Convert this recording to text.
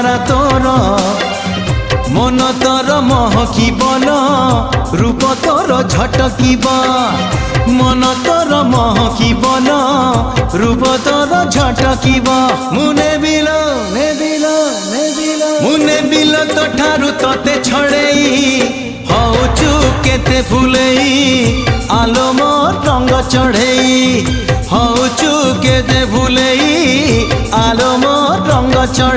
চেহারা তোর মন তোর মহকিবন রূপ তোর ঝটকিব মন তোর মহকিবন রূপ তোর ঝটকিব মুনে বিল মুনে বিল তো ঠারু তোতে ছড়েই হউচু কেতে ফুলেই আলো মোর রঙ্গ চढ़ेई হউচু কেতে ফুলেই আলো মোর রঙ্গ চढ़े।